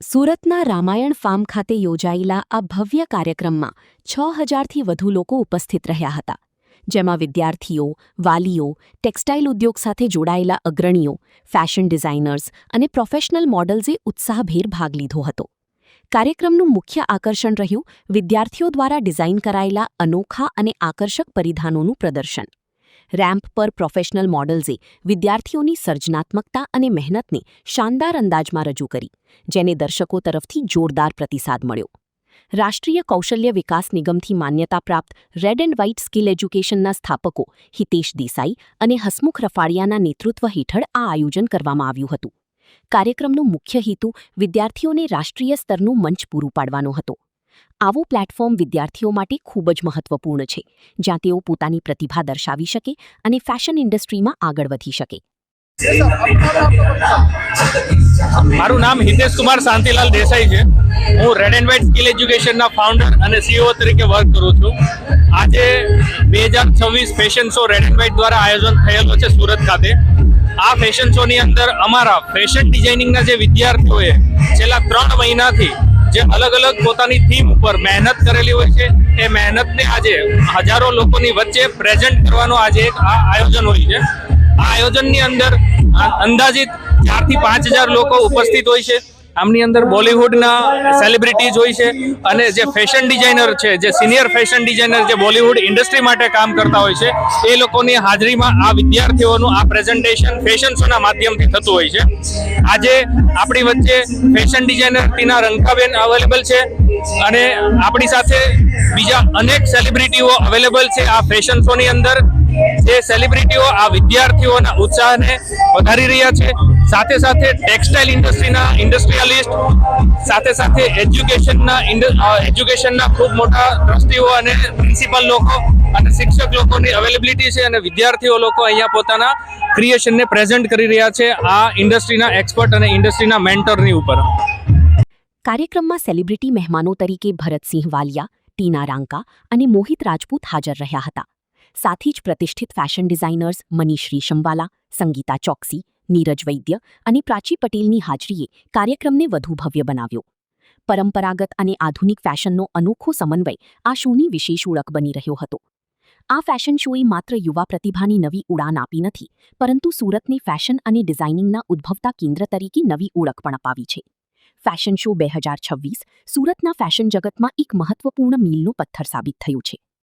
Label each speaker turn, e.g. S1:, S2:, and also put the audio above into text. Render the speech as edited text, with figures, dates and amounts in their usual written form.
S1: સુરતના રામાયણ ફાર્મ ખાતે યોજાયેલા આ ભવ્ય કાર્યક્રમમાં 6000થી વધુ લોકો ઉપસ્થિત રહ્યા હતા, જેમાં વિદ્યાર્થીઓ, વાલીઓ, ટેક્સટાઇલ ઉદ્યોગ સાથે જોડાયેલા અગ્રણીઓ, ફેશન ડિઝાઇનર્સ અને પ્રોફેશનલ મોડલ્સે ઉત્સાહભેર ભાગ લીધો હતો. કાર્યક્રમનું મુખ્ય આકર્ષણ રહ્યું વિદ્યાર્થીઓ દ્વારા ડિઝાઇન કરાયેલા અનોખા અને આકર્ષક પરિધાનોનું પ્રદર્શન. રેમ્પ પર પ્રોફેશનલ મોડલ્સે વિદ્યાર્થીઓની સર્જનાત્મકતા અને મહેનતને શાનદાર અંદાજમાં રજૂ કરી, જેને દર્શકો તરફથી જોરદાર પ્રતિસાદ મળ્યો. રાષ્ટ્રીય કૌશલ્ય વિકાસ નિગમથી માન્યતા પ્રાપ્ત રેડ એન્ડ વ્હાઇટ સ્કિલ એજ્યુકેશનના સ્થાપકો હિતેશ દેસાઈ અને હસમુખ રફાડિયાના નેતૃત્વ હેઠળ આ આયોજન કરવામાં આવ્યું હતું. કાર્યક્રમનો મુખ્ય હેતુ વિદ્યાર્થીઓને રાષ્ટ્રીય સ્તરનું મંચ પૂરું પાડવાનો હતો. આવું પ્લેટફોર્મ વિદ્યાર્થીઓ માટે ખૂબ જ મહત્વપૂર્ણ છે, જ્યાં તેઓ પોતાની પ્રતિભા દર્શાવી શકે અને ફેશન ઇન્ડસ્ટ્રીમાં આગળ વધી શકે.
S2: મારું નામ હિતેશ કુમાર શાંતિલાલ દેસાઈ છે. હું રેડ એન્ડ વ્હાઇટ સ્કિલ એજ્યુકેશનના ફાઉન્ડર અને સીઈઓ તરીકે વર્ક કરું છું. આજે 2026 fashion show red and white દ્વારા આયોજન થયેલો છે સુરત ખાતે. આ ફેશન શોની અંદર અમારા ફેશન ડિઝાઇનિંગના જે વિદ્યાર્થીઓએ છેલ્લા 3 મહિનાથી જે અલગ અલગ પોતાની થીમ ઉપર મહેનત કરેલી હોય છે, એ મહેનતને આજે હજારો લોકોની વચ્ચે પ્રેઝન્ટ કરવાનો આજે એક આ આયોજન હોય છે. આ આયોજનની અંદર અંદાજિત 4 થી 5000 લોકો ઉપસ્થિત હોય છે. આમની અંદર બોલિવૂડના સેલિબ્રિટીઝ હોય છે અને જે ફેશન ડિઝાઇનર છે, જે સિનિયર ફેશન ડિઝાઇનર જે બોલિવૂડ ઇન્ડસ્ટ્રી માટે કામ કરતા હોય છે, એ લોકોની હાજરીમાં આ વિદ્યાર્થીઓનું આ પ્રેઝન્ટેશન ફેશન શોના માધ્યમથી થતું હોય છે. આજે આપણી વચ્ચે ફેશન ડિઝાઇનર ટીના રંકાબેન અવેલેબલ છે અને આપણી સાથે બીજા અનેક સેલિબ્રિટીઓ અવેલેબલ છે આ ફેશન શોની અંદર. જે સેલિબ્રિટીઓ આ વિદ્યાર્થીઓના ઉત્સાહને વધારી રહ્યા છે. સાથે સાથે ટેક્સટાઇલ ઇન્ડસ્ટ્રીના ઇન્ડસ્ટ્રીયાલિસ્ટ, સાથે સાથે એજ્યુકેશનના ખૂબ મોટા ટ્રસ્ટીઓ અને પ્રિન્સિપલ લોકો અને શિક્ષક લોકોની અવેલેબિલિટી છે અને વિદ્યાર્થીઓ લોકો અહીંયા પોતાના ક્રિએશનને પ્રેઝન્ટ કરી રહ્યા છે આ ઇન્ડસ્ટ્રીના એક્સપર્ટ અને ઇન્ડસ્ટ્રીના મેન્ટરની ઉપર.
S1: કાર્યક્રમમાં સેલિબ્રિટી મહેમાનો તરીકે ભરતસિંહ વાલિયા, ટીના રાંકા અને મોહિત રાજપૂત હાજર રહ્યા હતા. સાથી જ પ્રતિષ્ઠિત ફેશન ડિઝાઇનર્સ મનીષરી શંવાલા, સંગીતા ચોકસી, નીરજ વૈદ્ય અને પ્રાચી પટેલની હાજરીએ કાર્યક્રમને વધુ ભવ્ય બનાવ્યો. પરંપરાગત અને આધુનિક ફેશનનો અનોખો સમન્વય આ શોની વિશેષ ઓળખ બની રહ્યો હતો. આ ફેશન શોએ માત્ર યુવા પ્રતિભાની નવી ઉડાન આપી નથી, પરંતુ સુરતને ફેશન અને ડિઝાઇનિંગના ઉદ્ભવતા કેન્દ્ર તરીકે નવી ઓળખ પણ અપાવી છે. ફેશન શો 2026 સુરતના ફેશન જગતમાં એક મહત્વપૂર્ણ મીલનો પથ્થર સાબિત થયું છે.